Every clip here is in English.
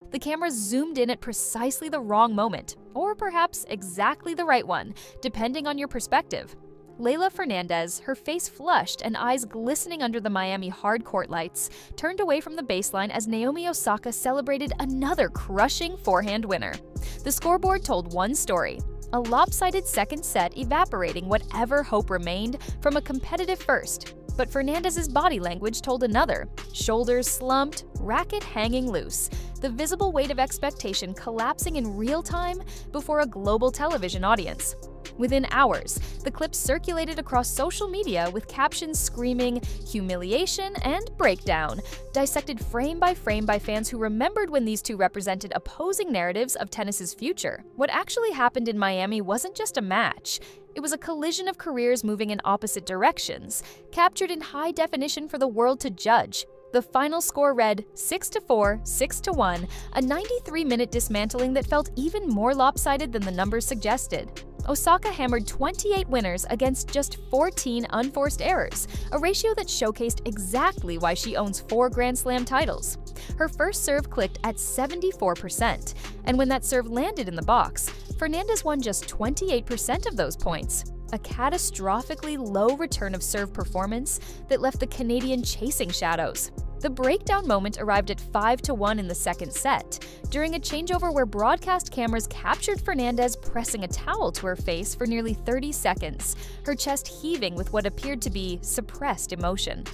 The camera zoomed in at precisely the wrong moment, or perhaps exactly the right one, depending on your perspective. Leylah Fernandez, her face flushed and eyes glistening under the Miami hard court lights, turned away from the baseline as Naomi Osaka celebrated another crushing forehand winner. The scoreboard told one story: a lopsided second set evaporating whatever hope remained from a competitive first. But Fernandez's body language told another: shoulders slumped, racket hanging loose, the visible weight of expectation collapsing in real time before a global television audience. Within hours, the clip circulated across social media with captions screaming "humiliation" and "breakdown," dissected frame by fans who remembered when these two represented opposing narratives of tennis's future. What actually happened in Miami wasn't just a match. It was a collision of careers moving in opposite directions, captured in high definition for the world to judge. The final score read 6-4, 6-1, a 93-minute dismantling that felt even more lopsided than the numbers suggested. Osaka hammered 28 winners against just 14 unforced errors, a ratio that showcased exactly why she owns 4 Grand Slam titles. Her first serve clicked at 74%, and when that serve landed in the box, Fernandez won just 28% of those points. A catastrophically low return of serve performance that left the Canadian chasing shadows. The breakdown moment arrived at 5-1 in the second set, during a changeover where broadcast cameras captured Fernandez pressing a towel to her face for nearly 30 seconds, her chest heaving with what appeared to be suppressed emotion.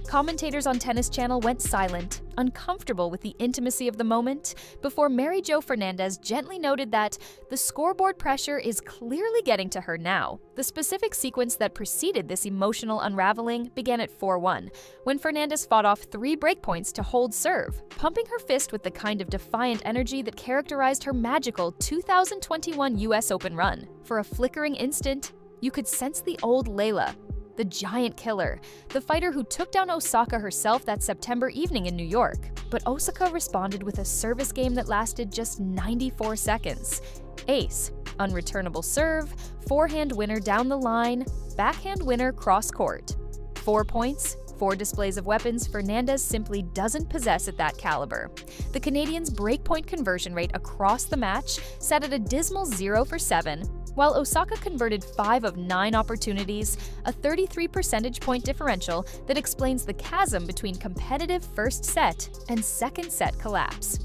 Commentators on Tennis Channel went silent, uncomfortable with the intimacy of the moment, before Mary Jo Fernandez gently noted that the scoreboard pressure is clearly getting to her now. The specific sequence that preceded this emotional unraveling began at 4-1, when Fernandez fought off 3 breakpoints to hold serve, pumping her fist with the kind of defiant energy that characterized her magical 2021 US Open run. For a flickering instant, you could sense the old Leylah, the giant killer, the fighter who took down Osaka herself that September evening in New York. But Osaka responded with a service game that lasted just 94 seconds. Ace, unreturnable serve, forehand winner down the line, backhand winner cross court. 4 points, 4 displays of weapons Fernandez simply doesn't possess at that caliber. The Canadians' breakpoint conversion rate across the match sat at a dismal 0 for 7, while Osaka converted 5 of 9 opportunities, a 33 percentage point differential that explains the chasm between competitive first set and second set collapse.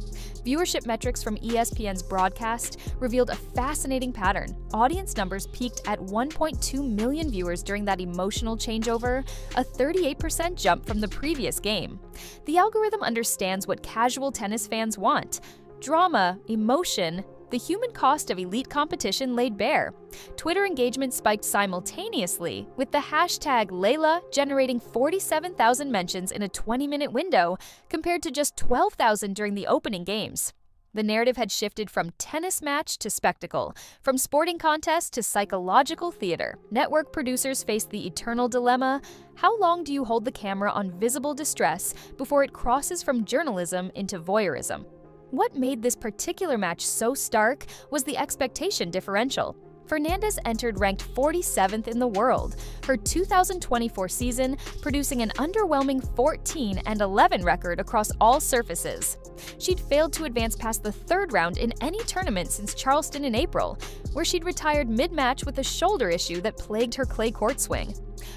Viewership metrics from ESPN's broadcast revealed a fascinating pattern. Audience numbers peaked at 1.2 million viewers during that emotional changeover, a 38% jump from the previous game. The algorithm understands what casual tennis fans want: drama, emotion, the human cost of elite competition laid bare. Twitter engagement spiked simultaneously, with the hashtag Leylah generating 47,000 mentions in a 20-minute window, compared to just 12,000 during the opening games. The narrative had shifted from tennis match to spectacle, from sporting contest to psychological theater. Network producers faced the eternal dilemma: how long do you hold the camera on visible distress before it crosses from journalism into voyeurism? What made this particular match so stark was the expectation differential. Fernandez entered ranked 47th in the world, her 2024 season producing an underwhelming 14-11 record across all surfaces. She'd failed to advance past the 3rd round in any tournament since Charleston in April, where she'd retired mid-match with a shoulder issue that plagued her clay court swing.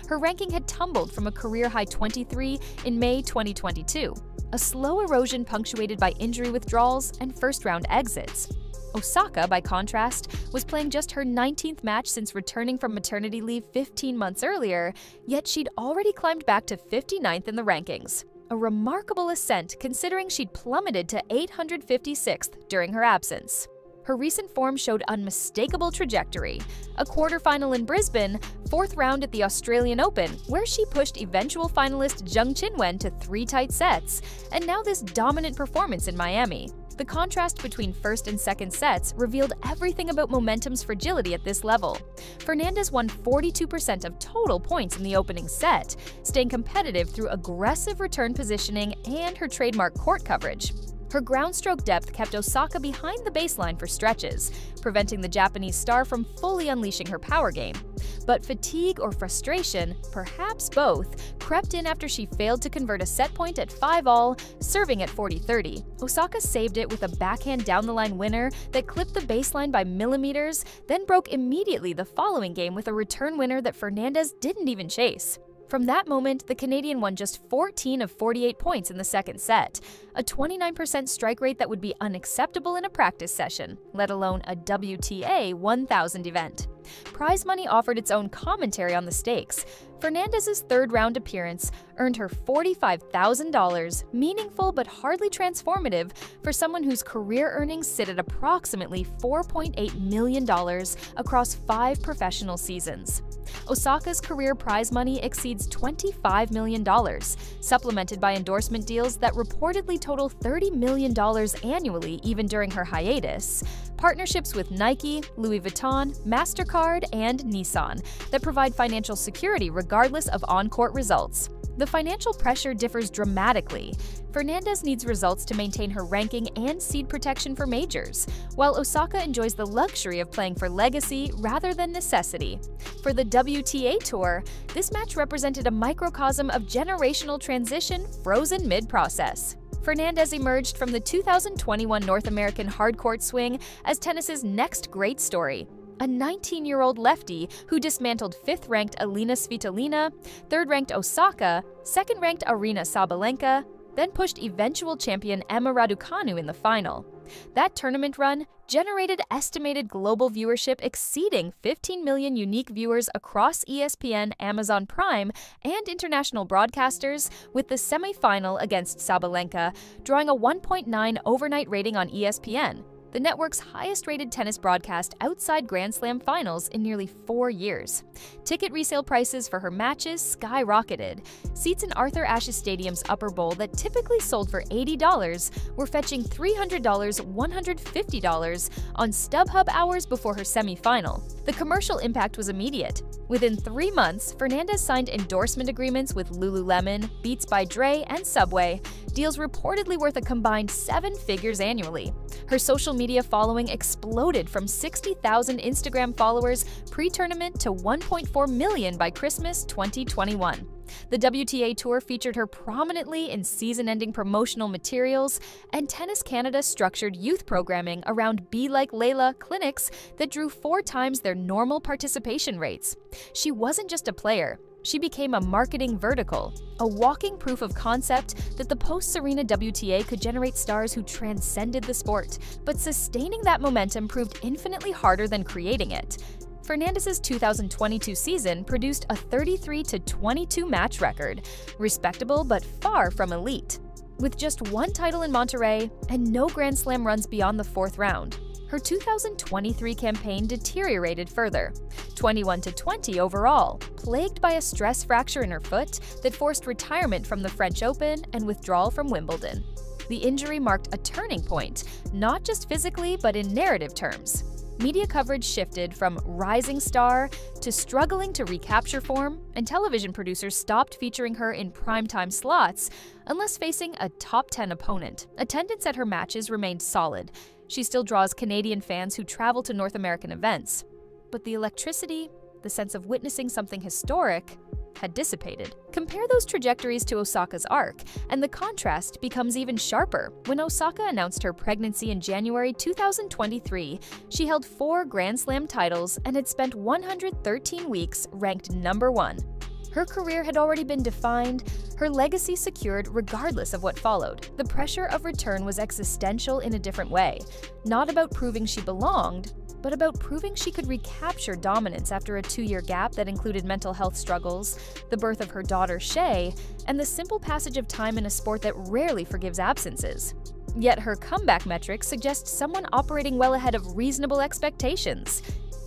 Her ranking had tumbled from a career-high 23 in May 2022. A slow erosion punctuated by injury withdrawals and first-round exits. Osaka, by contrast, was playing just her 19th match since returning from maternity leave 15 months earlier, yet she'd already climbed back to 59th in the rankings. A remarkable ascent considering she'd plummeted to 856th during her absence. Her recent form showed unmistakable trajectory: a quarterfinal in Brisbane, 4th round at the Australian Open, where she pushed eventual finalist Zheng Qinwen to 3 tight sets, and now this dominant performance in Miami. The contrast between first and second sets revealed everything about momentum's fragility at this level. Fernandez won 42% of total points in the opening set, staying competitive through aggressive return positioning and her trademark court coverage. Her ground stroke depth kept Osaka behind the baseline for stretches, preventing the Japanese star from fully unleashing her power game. But fatigue or frustration, perhaps both, crept in after she failed to convert a set point at 5-all, serving at 40-30. Osaka saved it with a backhand down-the-line winner that clipped the baseline by millimeters, then broke immediately the following game with a return winner that Fernandez didn't even chase. From that moment, the Canadian won just 14 of 48 points in the second set, a 29% strike rate that would be unacceptable in a practice session, let alone a WTA 1000 event. Prize money offered its own commentary on the stakes. Fernandez's third-round appearance earned her $45,000, meaningful but hardly transformative for someone whose career earnings sit at approximately $4.8 million across 5 professional seasons. Osaka's career prize money exceeds $25 million, supplemented by endorsement deals that reportedly total $30 million annually even during her hiatus, partnerships with Nike, Louis Vuitton, MasterCard, and Nissan that provide financial security regardless of on-court results. The financial pressure differs dramatically. Fernandez needs results to maintain her ranking and seed protection for majors, while Osaka enjoys the luxury of playing for legacy rather than necessity. For the WTA Tour, this match represented a microcosm of generational transition frozen mid-process. Fernandez emerged from the 2021 North American hardcourt swing as tennis's next great story. A 19-year-old lefty who dismantled 5th-ranked Alina Svitolina, 3rd-ranked Osaka, 2nd-ranked Aryna Sabalenka, then pushed eventual champion Emma Raducanu in the final. That tournament run generated estimated global viewership exceeding 15 million unique viewers across ESPN, Amazon Prime, and international broadcasters, with the semifinal against Sabalenka drawing a 1.9 overnight rating on ESPN, the network's highest-rated tennis broadcast outside Grand Slam finals in nearly 4 years. Ticket resale prices for her matches skyrocketed. Seats in Arthur Ashe Stadium's upper bowl that typically sold for $80 were fetching $300, $150 on StubHub hours before her semifinal. The commercial impact was immediate. Within 3 months, Fernandez signed endorsement agreements with Lululemon, Beats by Dre, and Subway, deals reportedly worth a combined 7 figures annually. Her social media following exploded from 60,000 Instagram followers pre-tournament to 1.4 million by Christmas 2021. The WTA Tour featured her prominently in season-ending promotional materials, and Tennis Canada structured youth programming around Be Like Layla clinics that drew 4 times their normal participation rates. She wasn't just a player. She became a marketing vertical, a walking proof of concept that the post-Serena WTA could generate stars who transcended the sport, but sustaining that momentum proved infinitely harder than creating it. Fernandez's 2022 season produced a 33-22 match record, respectable but far from elite. With just 1 title in Monterrey and no Grand Slam runs beyond the 4th round, her 2023 campaign deteriorated further, 21-20 overall, plagued by a stress fracture in her foot that forced retirement from the French Open and withdrawal from Wimbledon. The injury marked a turning point, not just physically but in narrative terms. Media coverage shifted from rising star to struggling to recapture form, and television producers stopped featuring her in primetime slots unless facing a top 10 opponent. Attendance at her matches remained solid. She still draws Canadian fans who travel to North American events. But the electricity, the sense of witnessing something historic, had dissipated. Compare those trajectories to Osaka's arc, and the contrast becomes even sharper. When Osaka announced her pregnancy in January 2023, she held 4 Grand Slam titles and had spent 113 weeks ranked #1. Her career had already been defined, her legacy secured regardless of what followed. The pressure of return was existential in a different way, not about proving she belonged, but about proving she could recapture dominance after a 2-year gap that included mental health struggles, the birth of her daughter Shay, and the simple passage of time in a sport that rarely forgives absences. Yet her comeback metrics suggest someone operating well ahead of reasonable expectations.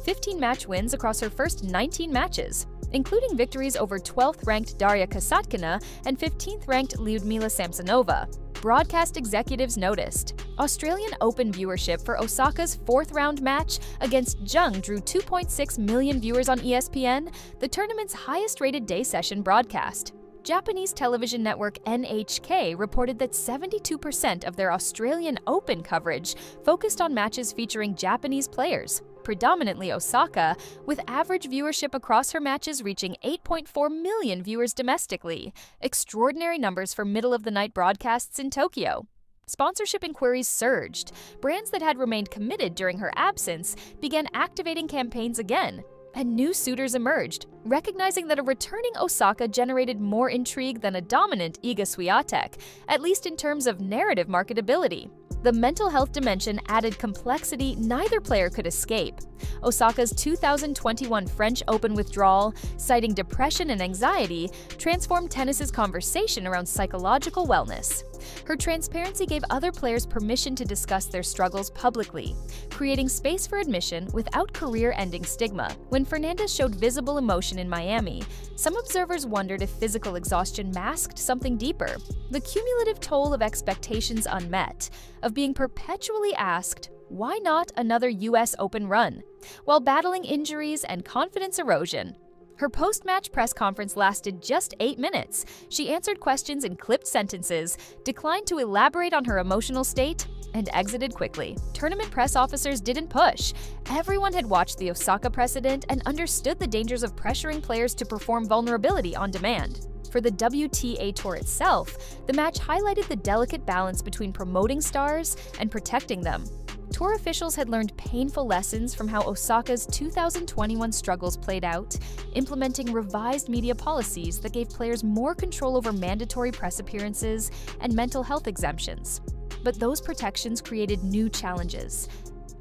15 match wins across her first 19 matches, including victories over 12th-ranked Daria Kasatkina and 15th-ranked Lyudmila Samsonova. Broadcast executives noticed. Australian Open viewership for Osaka's 4th-round match against Zheng drew 2.6 million viewers on ESPN, the tournament's highest-rated day session broadcast. Japanese television network NHK reported that 72% of their Australian Open coverage focused on matches featuring Japanese players, predominantly Osaka, with average viewership across her matches reaching 8.4 million viewers domestically, extraordinary numbers for middle-of-the-night broadcasts in Tokyo. Sponsorship inquiries surged. Brands that had remained committed during her absence began activating campaigns again, and new suitors emerged, recognizing that a returning Osaka generated more intrigue than a dominant Iga Swiatek, at least in terms of narrative marketability. The mental health dimension added complexity neither player could escape. Osaka's 2021 French Open withdrawal, citing depression and anxiety, transformed tennis's conversation around psychological wellness. Her transparency gave other players permission to discuss their struggles publicly, creating space for admission without career-ending stigma. When Fernandez showed visible emotion in Miami, some observers wondered if physical exhaustion masked something deeper: the cumulative toll of expectations unmet, of being perpetually asked, "Why not another US Open run?" while battling injuries and confidence erosion. Her post-match press conference lasted just 8 minutes. She answered questions in clipped sentences, declined to elaborate on her emotional state, and exited quickly. Tournament press officers didn't push. Everyone had watched the Osaka precedent and understood the dangers of pressuring players to perform vulnerability on demand. For the WTA Tour itself, the match highlighted the delicate balance between promoting stars and protecting them. Tour officials had learned painful lessons from how Osaka's 2021 struggles played out, implementing revised media policies that gave players more control over mandatory press appearances and mental health exemptions. But those protections created new challenges.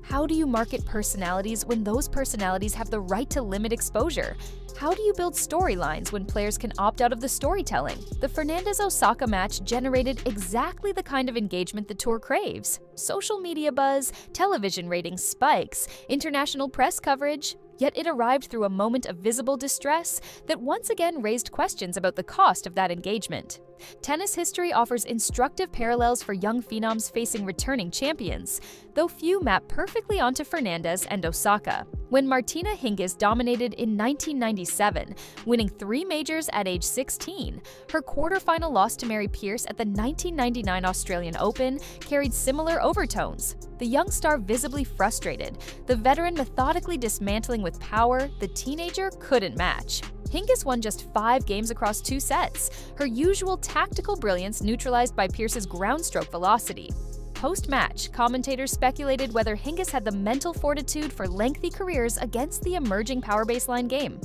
How do you market personalities when those personalities have the right to limit exposure? How do you build storylines when players can opt out of the storytelling? The Fernandez-Osaka match generated exactly the kind of engagement the tour craves. Social media buzz, television ratings spikes, international press coverage. Yet it arrived through a moment of visible distress that once again raised questions about the cost of that engagement. Tennis history offers instructive parallels for young phenoms facing returning champions, though few map perfectly onto Fernandez and Osaka. When Martina Hingis dominated in 1997, winning 3 majors at age 16, her quarterfinal loss to Mary Pierce at the 1999 Australian Open carried similar overtones. The young star visibly frustrated, the veteran methodically dismantling with power the teenager couldn't match. Hingis won just 5 games across 2 sets, her usual tactical brilliance neutralized by Pierce's groundstroke velocity. Post-match, commentators speculated whether Hingis had the mental fortitude for lengthy careers against the emerging power baseline game.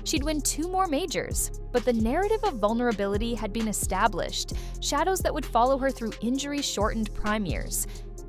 She'd win 2 more majors, but the narrative of vulnerability had been established, shadows that would follow her through injury-shortened prime years.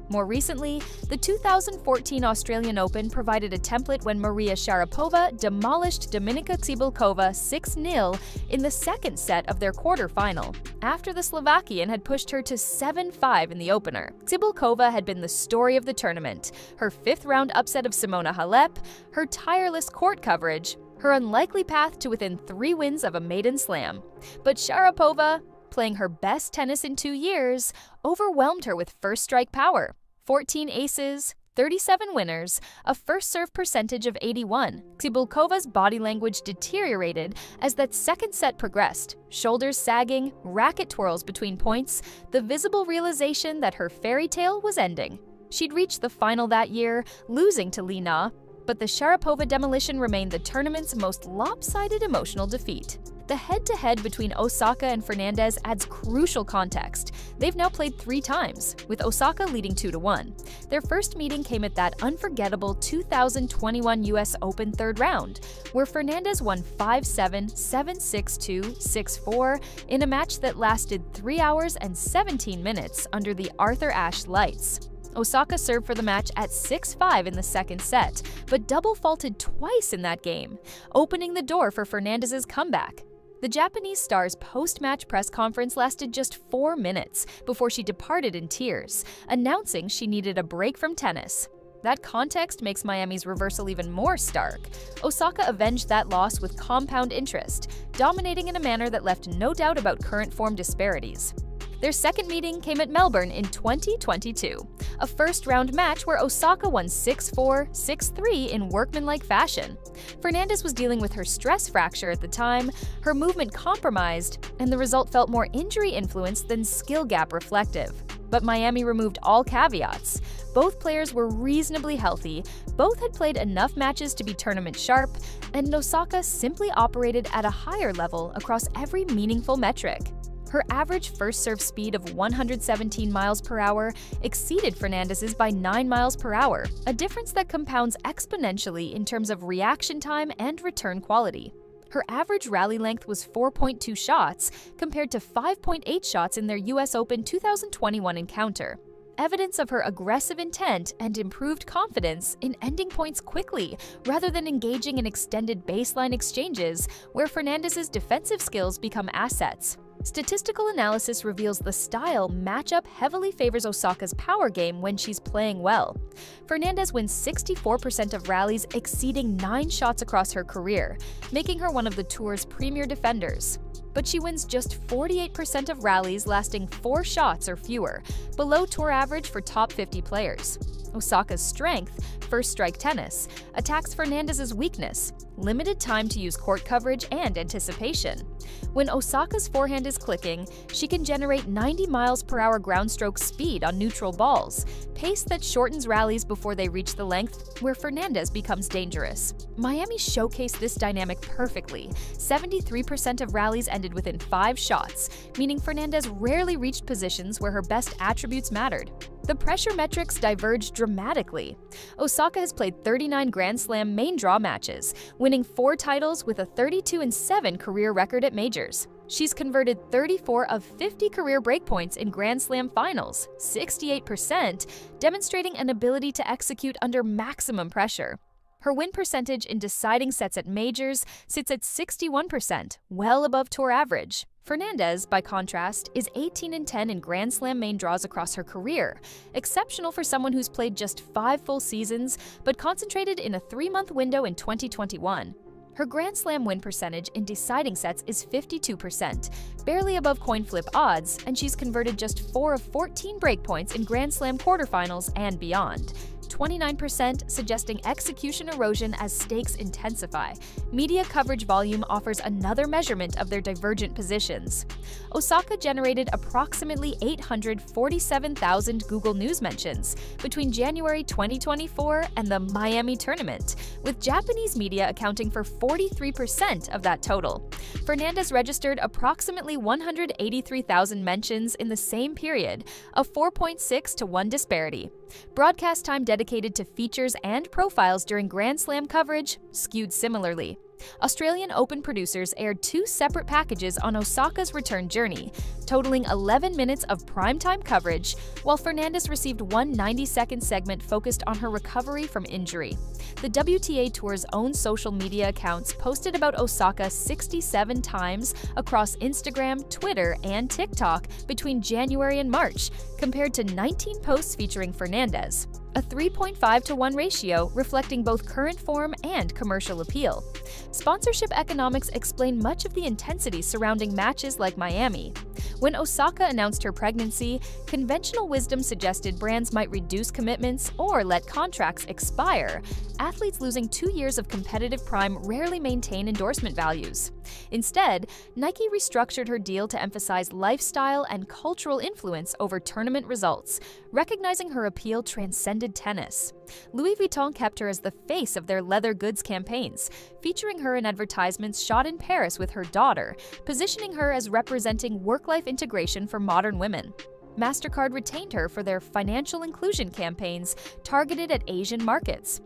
More recently, the 2014 Australian Open provided a template when Maria Sharapova demolished Dominika Cibulkova 6-0 in the second set of their quarterfinal, after the Slovakian had pushed her to 7-5 in the opener. Cibulkova had been the story of the tournament, her 5th-round upset of Simona Halep, her tireless court coverage, her unlikely path to within 3 wins of a maiden slam. But Sharapova, playing her best tennis in 2 years, overwhelmed her with first-strike power. 14 aces, 37 winners, a first-serve percentage of 81. Cibulkova's body language deteriorated as that second set progressed, shoulders sagging, racket twirls between points, the visible realization that her fairy tale was ending. She'd reached the final that year, losing to Li Na, but the Sharapova demolition remained the tournament's most lopsided emotional defeat. The head-to-head between Osaka and Fernandez adds crucial context. They've now played 3 times, with Osaka leading 2-1. Their first meeting came at that unforgettable 2021 US Open 3rd round, where Fernandez won 5-7, 7-6-2, 6-4 in a match that lasted 3 hours and 17 minutes under the Arthur Ashe lights. Osaka served for the match at 6-5 in the second set, but double faulted twice in that game, opening the door for Fernandez's comeback. The Japanese star's post-match press conference lasted just 4 minutes before she departed in tears, announcing she needed a break from tennis. That context makes Miami's reversal even more stark. Osaka avenged that loss with compound interest, dominating in a manner that left no doubt about current form disparities. Their second meeting came at Melbourne in 2022, a first-round match where Osaka won 6-4, 6-3 in workmanlike fashion. Fernandez was dealing with her stress fracture at the time, her movement compromised, and the result felt more injury-influenced than skill gap reflective. But Miami removed all caveats. Both players were reasonably healthy, both had played enough matches to be tournament sharp, and Osaka simply operated at a higher level across every meaningful metric. Her average first serve speed of 117 miles per hour exceeded Fernandez's by 9 miles per hour, a difference that compounds exponentially in terms of reaction time and return quality. Her average rally length was 4.2 shots, compared to 5.8 shots in their US Open 2021 encounter. Evidence of her aggressive intent and improved confidence in ending points quickly rather than engaging in extended baseline exchanges where Fernandez's defensive skills become assets. Statistical analysis reveals the style matchup heavily favors Osaka's power game when she's playing well. Fernandez wins 64% of rallies, exceeding 9 shots across her career, making her one of the tour's premier defenders. But she wins just 48% of rallies lasting 4 shots or fewer, below tour average for top 50 players. Osaka's strength, first strike tennis, attacks Fernandez's weakness, limited time to use court coverage and anticipation. When Osaka's forehand is clicking, she can generate 90 miles per hour ground stroke speed on neutral balls, pace that shortens rallies before they reach the length where Fernandez becomes dangerous. Miami showcased this dynamic perfectly. 73% of rallies ended within 5 shots, meaning Fernandez rarely reached positions where her best attributes mattered. The pressure metrics diverged dramatically. Osaka has played 39 Grand Slam main draw matches, winning 4 titles with a 32-7 career record at majors. She's converted 34 of 50 career breakpoints in Grand Slam finals, 68%, demonstrating an ability to execute under maximum pressure. Her win percentage in deciding sets at majors sits at 61%, well above tour average. Fernandez, by contrast, is 18-10 in Grand Slam main draws across her career, exceptional for someone who's played just 5 full seasons but concentrated in a 3-month window in 2021. Her Grand Slam win percentage in deciding sets is 52%, barely above coin flip odds, and she's converted just 4 of 14 breakpoints in Grand Slam quarterfinals and beyond. 29%, suggesting execution erosion as stakes intensify. Media coverage volume offers another measurement of their divergent positions. Osaka generated approximately 847,000 Google News mentions between January 2024 and the Miami tournament, with Japanese media accounting for 43% of that total. Fernandez registered approximately 183,000 mentions in the same period, a 4.6 to 1 disparity. Broadcast time dedicated to features and profiles during Grand Slam coverage skewed similarly. Australian Open producers aired 2 separate packages on Osaka's return journey, totaling 11 minutes of primetime coverage, while Fernandez received one 90-second segment focused on her recovery from injury. The WTA Tour's own social media accounts posted about Osaka 67 times across Instagram, Twitter, and TikTok between January and March, compared to 19 posts featuring Fernandez, a 3.5 to 1 ratio reflecting both current form and commercial appeal. Sponsorship economics explain much of the intensity surrounding matches like Miami. When Osaka announced her pregnancy, conventional wisdom suggested brands might reduce commitments or let contracts expire. Athletes losing 2 years of competitive prime rarely maintain endorsement values. Instead, Nike restructured her deal to emphasize lifestyle and cultural influence over tournament results, recognizing her appeal transcended tennis. Louis Vuitton kept her as the face of their leather goods campaigns, featuring her in advertisements shot in Paris with her daughter, positioning her as representing work-life integration for modern women. MasterCard retained her for their financial inclusion campaigns targeted at Asian markets.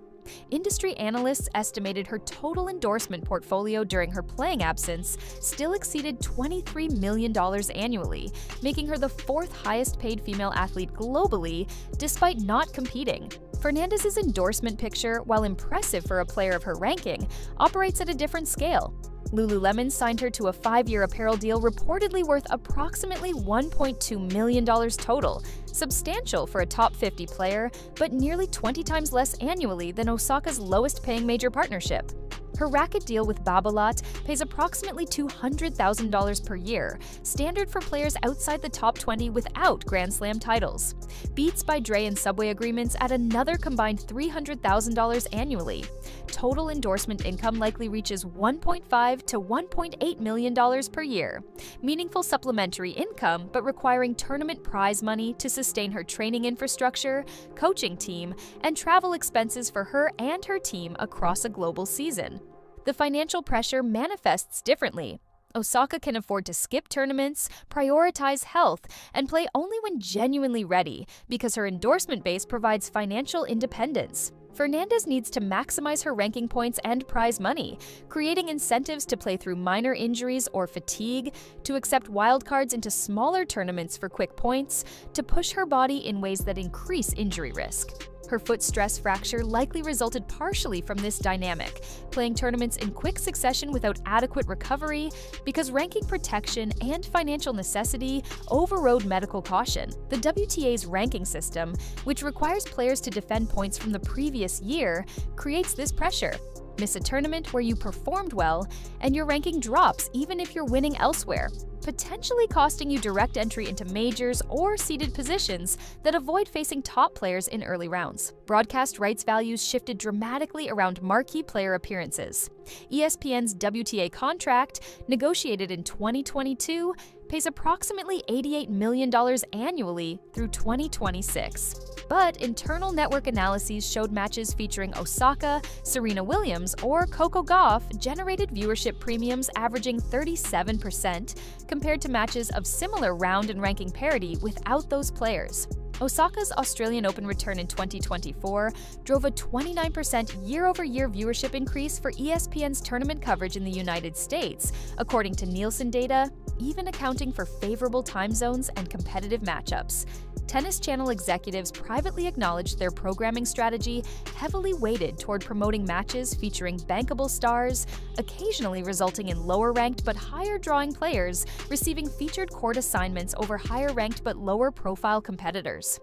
Industry analysts estimated her total endorsement portfolio during her playing absence still exceeded $23 million annually, making her the 4th highest-paid female athlete globally, despite not competing. Fernandez's endorsement picture, while impressive for a player of her ranking, operates at a different scale. Lululemon signed her to a 5-year apparel deal reportedly worth approximately $1.2 million total, substantial for a top 50 player, but nearly 20 times less annually than Osaka's lowest-paying major partnership. Her racket deal with Babolat pays approximately $200,000 per year, standard for players outside the top 20 without Grand Slam titles. Beats by Dre and Subway agreements add another combined $300,000 annually. Total endorsement income likely reaches $1.5 to $1.8 million per year. Meaningful supplementary income, but requiring tournament prize money to sustain her training infrastructure, coaching team, and travel expenses for her and her team across a global season. The financial pressure manifests differently. Osaka can afford to skip tournaments, prioritize health, and play only when genuinely ready because her endorsement base provides financial independence. Fernandez needs to maximize her ranking points and prize money, creating incentives to play through minor injuries or fatigue, to accept wildcards into smaller tournaments for quick points, to push her body in ways that increase injury risk. Her foot stress fracture likely resulted partially from this dynamic, playing tournaments in quick succession without adequate recovery because ranking protection and financial necessity overrode medical caution. The WTA's ranking system, which requires players to defend points from the previous year, creates this pressure. Miss a tournament where you performed well, and your ranking drops even if you're winning elsewhere, potentially costing you direct entry into majors or seeded positions that avoid facing top players in early rounds. Broadcast rights values shifted dramatically around marquee player appearances. ESPN's WTA contract, negotiated in 2022, pays approximately $88 million annually through 2026. But internal network analyses showed matches featuring Osaka, Serena Williams, or Coco Gauff generated viewership premiums averaging 37% compared to matches of similar round and ranking parity without those players. Osaka's Australian Open return in 2024 drove a 29% year-over-year viewership increase for ESPN's tournament coverage in the United States, according to Nielsen data, even accounting for favorable time zones and competitive matchups. Tennis Channel executives privately acknowledged their programming strategy heavily weighted toward promoting matches featuring bankable stars, occasionally resulting in lower-ranked but higher-drawing players receiving featured court assignments over higher-ranked but lower-profile competitors.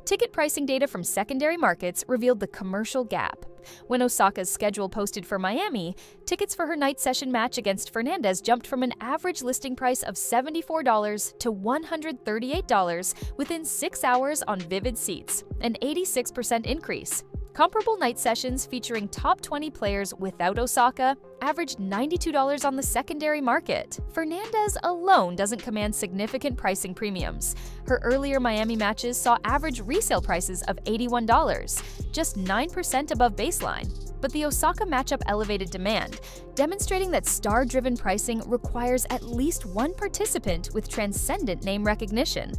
Ticket pricing data from secondary markets revealed the commercial gap. When Osaka's schedule posted for Miami, tickets for her night session match against Fernandez jumped from an average listing price of $74 to $138 within 6 hours on Vivid Seats, an 86% increase. Comparable night sessions featuring top 20 players without Osaka averaged $92 on the secondary market. Fernandez alone doesn't command significant pricing premiums. Her earlier Miami matches saw average resale prices of $81, just 9% above baseline. But the Osaka matchup elevated demand, demonstrating that star-driven pricing requires at least one participant with transcendent name recognition.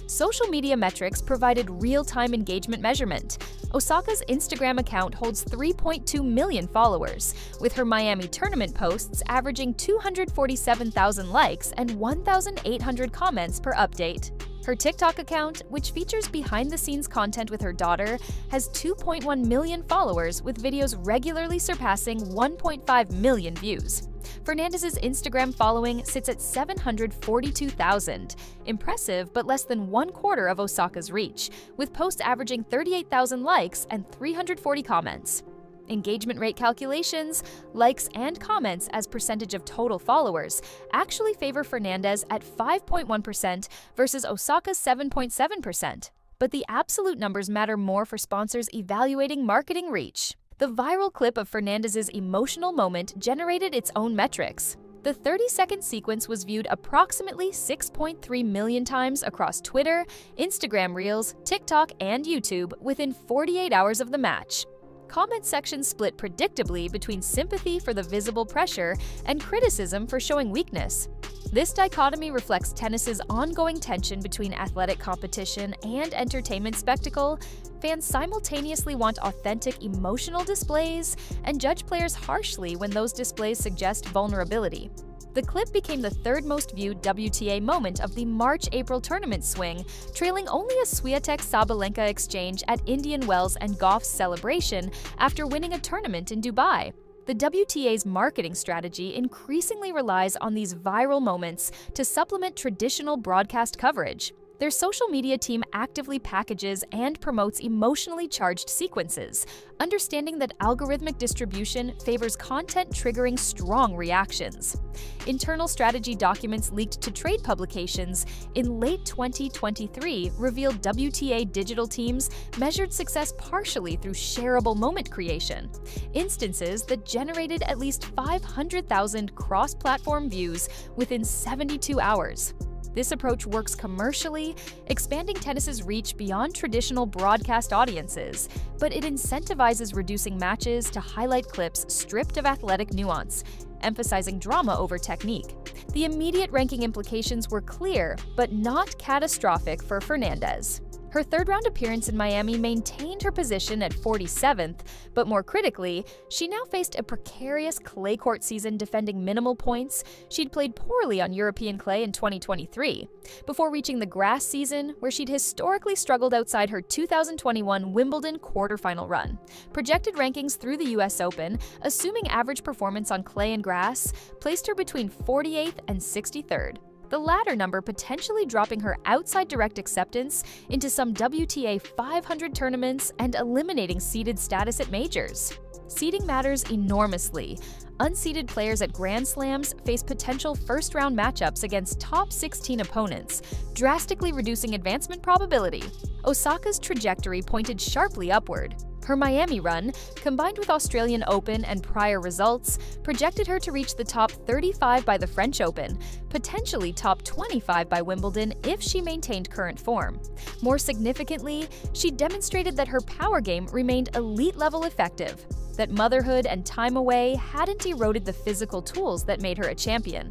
Social media metrics provided real-time engagement measurement. Osaka's Instagram account holds 3.2 million followers, with her Miami tournament posts averaging 247,000 likes and 1,800 comments per update. Her TikTok account, which features behind-the-scenes content with her daughter, has 2.1 million followers with videos regularly surpassing 1.5 million views. Fernandez's Instagram following sits at 742,000, impressive but less than 1/4 of Osaka's reach, with posts averaging 38,000 likes and 340 comments. Engagement rate calculations, likes and comments as percentage of total followers actually favor Fernandez at 5.1% versus Osaka's 7.7%. But the absolute numbers matter more for sponsors evaluating marketing reach. The viral clip of Fernandez's emotional moment generated its own metrics. The 30-second sequence was viewed approximately 6.3 million times across Twitter, Instagram Reels, TikTok, and YouTube within 48 hours of the match. Comment sections split predictably between sympathy for the visible pressure and criticism for showing weakness. This dichotomy reflects tennis's ongoing tension between athletic competition and entertainment spectacle. Fans simultaneously want authentic emotional displays and judge players harshly when those displays suggest vulnerability. The clip became the third most viewed WTA moment of the March-April tournament swing, trailing only a Swiatek-Sabalenka exchange at Indian Wells and Gauff's celebration after winning a tournament in Dubai. The WTA's marketing strategy increasingly relies on these viral moments to supplement traditional broadcast coverage. Their social media team actively packages and promotes emotionally charged sequences, understanding that algorithmic distribution favors content triggering strong reactions. Internal strategy documents leaked to trade publications in late 2023 revealed WTA digital teams measured success partially through shareable moment creation, instances that generated at least 500,000 cross-platform views within 72 hours. This approach works commercially, expanding tennis's reach beyond traditional broadcast audiences, but it incentivizes reducing matches to highlight clips stripped of athletic nuance, emphasizing drama over technique. The immediate ranking implications were clear, but not catastrophic for Fernandez. Her third-round appearance in Miami maintained her position at 47th, but more critically, she now faced a precarious clay court season defending minimal points. She'd played poorly on European clay in 2023, before reaching the grass season, where she'd historically struggled outside her 2021 Wimbledon quarterfinal run. Projected rankings through the US Open, assuming average performance on clay and grass, placed her between 48th and 63rd. The latter number potentially dropping her outside direct acceptance into some WTA 500 tournaments and eliminating seeded status at majors. Seeding matters enormously. Unseeded players at Grand Slams face potential first-round matchups against top 16 opponents, drastically reducing advancement probability. Osaka's trajectory pointed sharply upward. Her Miami run, combined with Australian Open and prior results, projected her to reach the top 35 by the French Open, potentially top 25 by Wimbledon if she maintained current form. More significantly, she demonstrated that her power game remained elite-level effective, that motherhood and time away hadn't eroded the physical tools that made her a champion.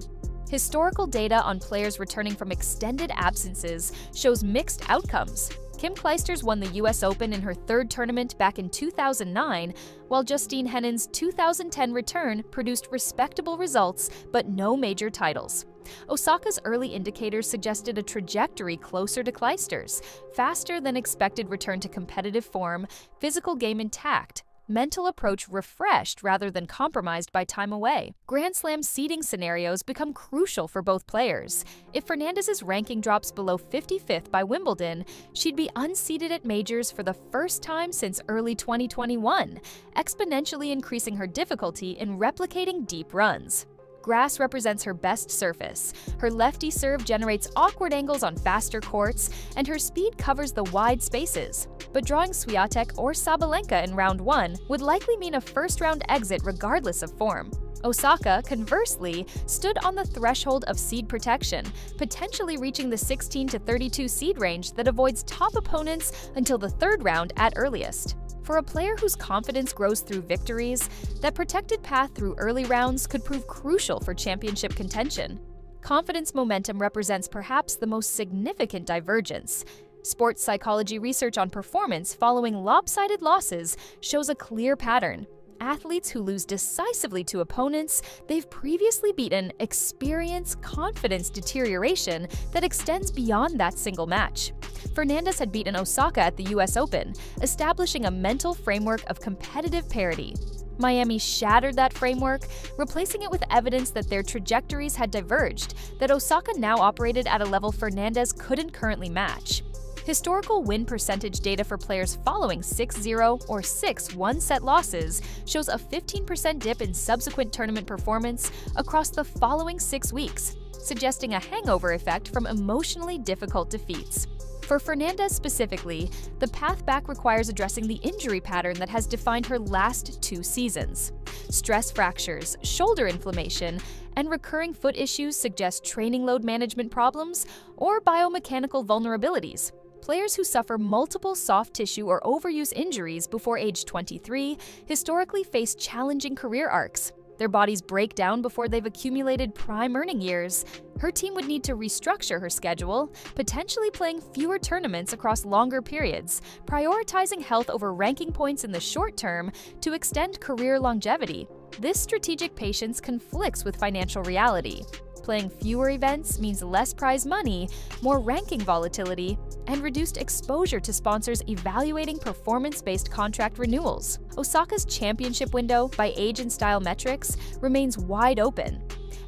Historical data on players returning from extended absences shows mixed outcomes. Kim Clijsters won the US Open in her third tournament back in 2009, while Justine Henon's 2010 return produced respectable results but no major titles. Osaka's early indicators suggested a trajectory closer to Clijsters, faster than expected return to competitive form, physical game intact, mental approach refreshed rather than compromised by time away. Grand Slam seeding scenarios become crucial for both players. If Fernandez's ranking drops below 55th by Wimbledon, she'd be unseeded at majors for the first time since early 2021, exponentially increasing her difficulty in replicating deep runs. Grass represents her best surface. Her lefty serve generates awkward angles on faster courts, and her speed covers the wide spaces. But drawing Swiatek or Sabalenka in round 1 would likely mean a first-round exit regardless of form. Osaka, conversely, stood on the threshold of seed protection, potentially reaching the 16 to 32 seed range that avoids top opponents until the third round at earliest. For a player whose confidence grows through victories, that protected path through early rounds could prove crucial for championship contention. Confidence momentum represents perhaps the most significant divergence. Sports psychology research on performance following lopsided losses shows a clear pattern. Athletes who lose decisively to opponents they've previously beaten experience confidence deterioration that extends beyond that single match. Fernandez had beaten Osaka at the US Open, establishing a mental framework of competitive parity. Miami shattered that framework, replacing it with evidence that their trajectories had diverged, that Osaka now operated at a level Fernandez couldn't currently match. Historical win percentage data for players following 6-0 or 6 one-set losses shows a 15% dip in subsequent tournament performance across the following 6 weeks, suggesting a hangover effect from emotionally difficult defeats. For Fernandez specifically, the path back requires addressing the injury pattern that has defined her last 2 seasons. Stress fractures, shoulder inflammation, and recurring foot issues suggest training load management problems or biomechanical vulnerabilities. Players who suffer multiple soft tissue or overuse injuries before age 23 historically face challenging career arcs. Their bodies break down before they've accumulated prime earning years. Her team would need to restructure her schedule, potentially playing fewer tournaments across longer periods, prioritizing health over ranking points in the short term to extend career longevity. This strategic patience conflicts with financial reality. Playing fewer events means less prize money, more ranking volatility, and reduced exposure to sponsors evaluating performance-based contract renewals. Osaka's championship window, by age and style metrics, remains wide open.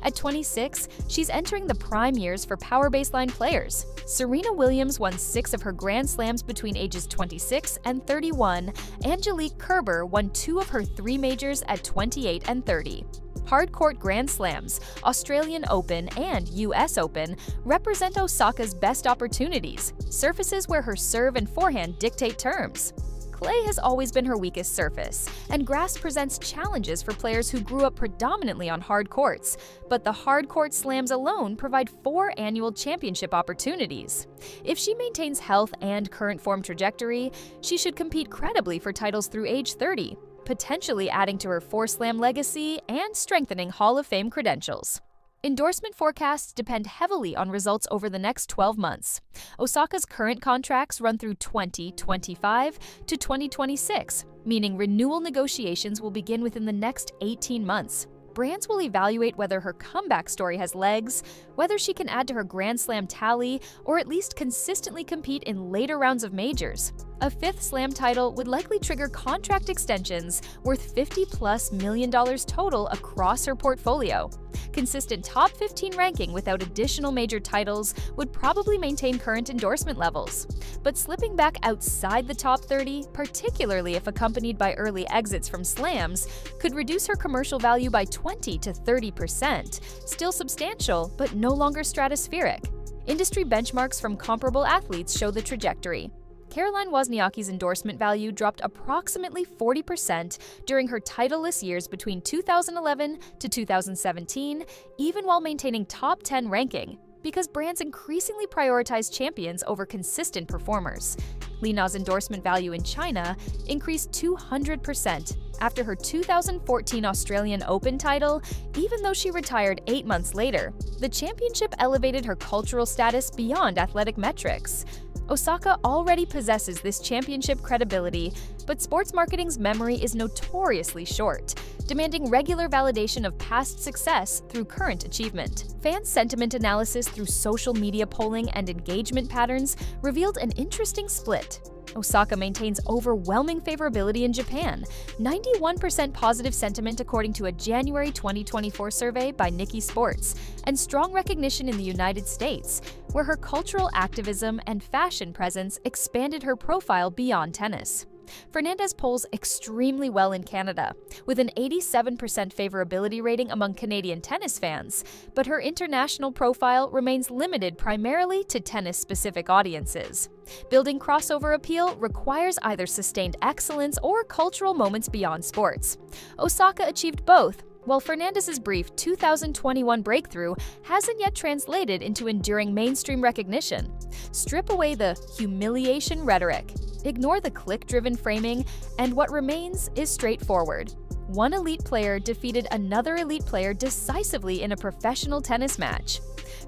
At 26, she's entering the prime years for power baseline players. Serena Williams won 6 of her Grand Slams between ages 26 and 31. Angelique Kerber won 2 of her 3 majors at 28 and 30. Hardcourt Grand Slams, Australian Open, and US Open represent Osaka's best opportunities, surfaces where her serve and forehand dictate terms. Clay has always been her weakest surface, and grass presents challenges for players who grew up predominantly on hard courts, but the hard court slams alone provide 4 annual championship opportunities. If she maintains health and current form trajectory, she should compete credibly for titles through age 30, potentially adding to her 4-slam legacy and strengthening Hall of Fame credentials. Endorsement forecasts depend heavily on results over the next 12 months. Osaka's current contracts run through 2025 to 2026, meaning renewal negotiations will begin within the next 18 months. Brands will evaluate whether her comeback story has legs, whether she can add to her Grand Slam tally, or at least consistently compete in later rounds of majors. A 5th Slam title would likely trigger contract extensions worth $50+ million total across her portfolio. Consistent top 15 ranking without additional major titles would probably maintain current endorsement levels. But slipping back outside the top 30, particularly if accompanied by early exits from slams, could reduce her commercial value by 20 to 30%, still substantial but no longer stratospheric. Industry benchmarks from comparable athletes show the trajectory. Caroline Wozniacki's endorsement value dropped approximately 40% during her titleless years between 2011 to 2017, even while maintaining top 10 ranking, because brands increasingly prioritize champions over consistent performers. Li Na's endorsement value in China increased 200% after her 2014 Australian Open title, even though she retired 8 months later. The championship elevated her cultural status beyond athletic metrics. Osaka already possesses this championship credibility, but sports marketing's memory is notoriously short, demanding regular validation of past success through current achievement. Fan sentiment analysis through social media polling and engagement patterns revealed an interesting split. Osaka maintains overwhelming favorability in Japan, 91% positive sentiment according to a January 2024 survey by Nikkei Sports, and strong recognition in the United States, where her cultural activism and fashion presence expanded her profile beyond tennis. Fernandez polls extremely well in Canada, with an 87% favorability rating among Canadian tennis fans, but her international profile remains limited primarily to tennis-specific audiences. Building crossover appeal requires either sustained excellence or cultural moments beyond sports. Osaka achieved both, while Fernandez's brief 2021 breakthrough hasn't yet translated into enduring mainstream recognition. Strip away the humiliation rhetoric, ignore the click-driven framing, and what remains is straightforward. One elite player defeated another elite player decisively in a professional tennis match.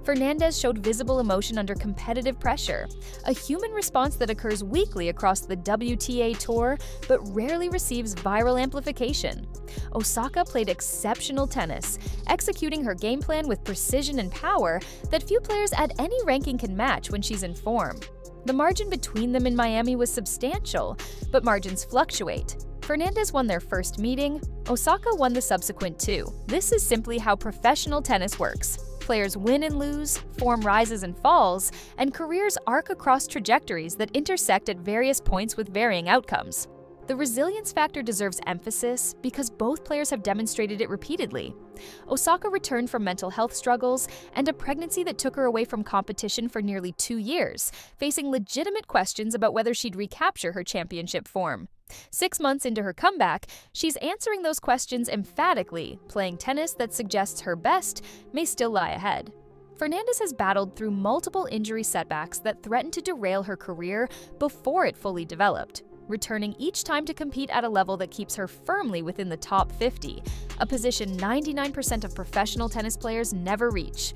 Fernandez showed visible emotion under competitive pressure, a human response that occurs weekly across the WTA Tour but rarely receives viral amplification. Osaka played exceptional tennis, executing her game plan with precision and power that few players at any ranking can match when she's in form. The margin between them in Miami was substantial, but margins fluctuate. Fernandez won their first meeting, Osaka won the subsequent 2. This is simply how professional tennis works. Players win and lose, form rises and falls, and careers arc across trajectories that intersect at various points with varying outcomes. The resilience factor deserves emphasis because both players have demonstrated it repeatedly. Osaka returned from mental health struggles and a pregnancy that took her away from competition for nearly 2 years, facing legitimate questions about whether she'd recapture her championship form. 6 months into her comeback, she's answering those questions emphatically, playing tennis that suggests her best may still lie ahead. Fernandez has battled through multiple injury setbacks that threatened to derail her career before it fully developed, returning each time to compete at a level that keeps her firmly within the top 50, a position 99% of professional tennis players never reach.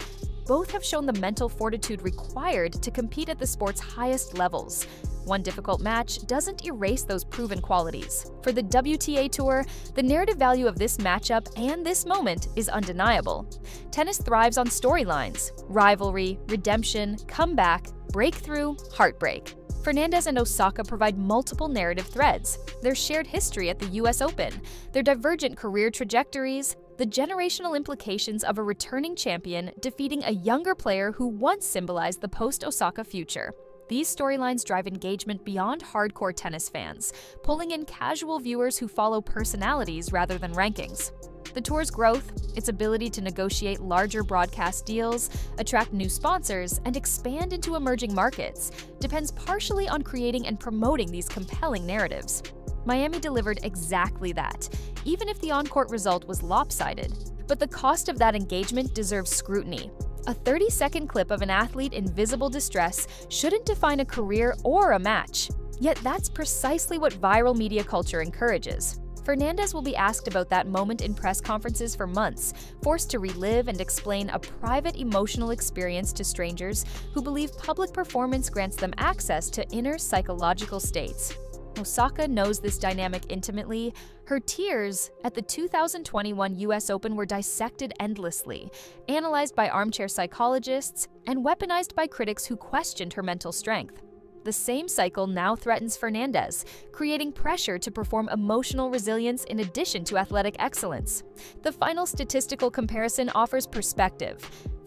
both have shown the mental fortitude required to compete at the sport's highest levels. One difficult match doesn't erase those proven qualities. For the WTA Tour, the narrative value of this matchup and this moment is undeniable. Tennis thrives on storylines: rivalry, redemption, comeback, breakthrough, heartbreak. Fernandez and Osaka provide multiple narrative threads: their shared history at the US Open, their divergent career trajectories, the generational implications of a returning champion defeating a younger player who once symbolized the post-Osaka future. These storylines drive engagement beyond hardcore tennis fans, pulling in casual viewers who follow personalities rather than rankings. The tour's growth, its ability to negotiate larger broadcast deals, attract new sponsors, and expand into emerging markets, depends partially on creating and promoting these compelling narratives. Miami delivered exactly that, even if the on-court result was lopsided. But the cost of that engagement deserves scrutiny. A 30-second clip of an athlete in visible distress shouldn't define a career or a match. Yet that's precisely what viral media culture encourages. Fernandez will be asked about that moment in press conferences for months, forced to relive and explain a private emotional experience to strangers who believe public performance grants them access to inner psychological states. Osaka knows this dynamic intimately. Her tears at the 2021 US Open were dissected endlessly, analyzed by armchair psychologists, and weaponized by critics who questioned her mental strength. The same cycle now threatens Fernandez, creating pressure to perform emotional resilience in addition to athletic excellence. The final statistical comparison offers perspective.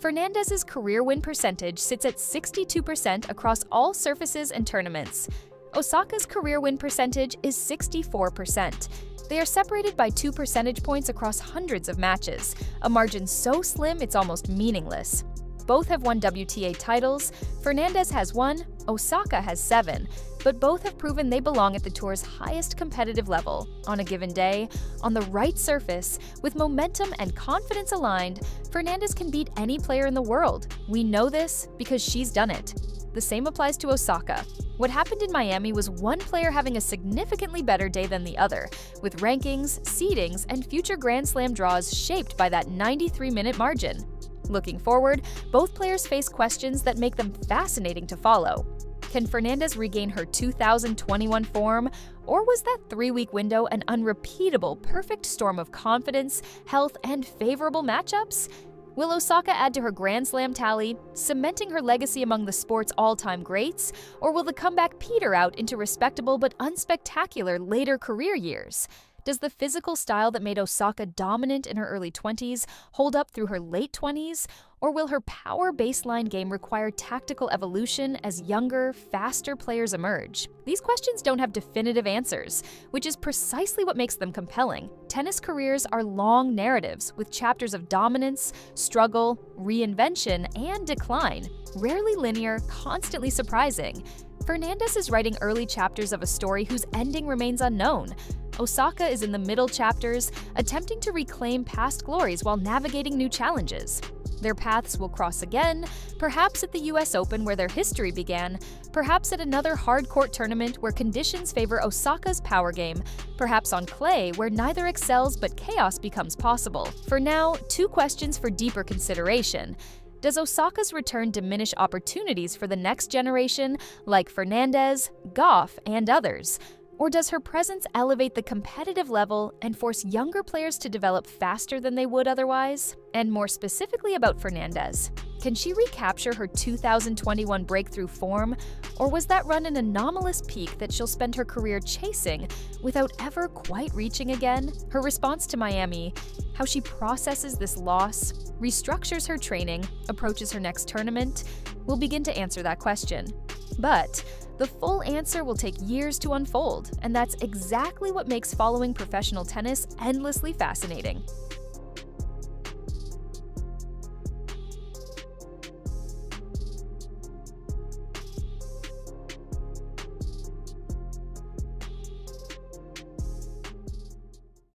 Fernandez's career win percentage sits at 62% across all surfaces and tournaments. Osaka's career win percentage is 64%. They are separated by 2 percentage points across hundreds of matches, a margin so slim it's almost meaningless. Both have won WTA titles. Fernandez has 1, Osaka has 7, but both have proven they belong at the tour's highest competitive level. On a given day, on the right surface, with momentum and confidence aligned, Fernandez can beat any player in the world. We know this because she's done it. The same applies to Osaka. What happened in Miami was one player having a significantly better day than the other, with rankings, seedings, and future Grand Slam draws shaped by that 93-minute margin. Looking forward, both players face questions that make them fascinating to follow. Can Fernandez regain her 2021 form, or was that 3-week window an unrepeatable perfect storm of confidence, health, and favorable matchups? Will Osaka add to her Grand Slam tally, cementing her legacy among the sport's all-time greats, or will the comeback peter out into respectable but unspectacular later career years? Does the physical style that made Osaka dominant in her early 20s hold up through her late 20s, or will her power baseline game require tactical evolution as younger, faster players emerge? These questions don't have definitive answers, which is precisely what makes them compelling. Tennis careers are long narratives with chapters of dominance, struggle, reinvention, and decline, rarely linear, constantly surprising. Fernandez is writing early chapters of a story whose ending remains unknown. Osaka is in the middle chapters, attempting to reclaim past glories while navigating new challenges. Their paths will cross again, perhaps at the US Open where their history began, perhaps at another hard-court tournament where conditions favor Osaka's power game, perhaps on clay where neither excels but chaos becomes possible. For now, 2 questions for deeper consideration. Does Osaka's return diminish opportunities for the next generation, like Fernandez, Goff, and others? Or does her presence elevate the competitive level and force younger players to develop faster than they would otherwise? And more specifically about Fernandez, can she recapture her 2021 breakthrough form, or was that run an anomalous peak that she'll spend her career chasing without ever quite reaching again? Her response to Miami, how she processes this loss, restructures her training, approaches her next tournament, will begin to answer that question. But the full answer will take years to unfold, and that's exactly what makes following professional tennis endlessly fascinating.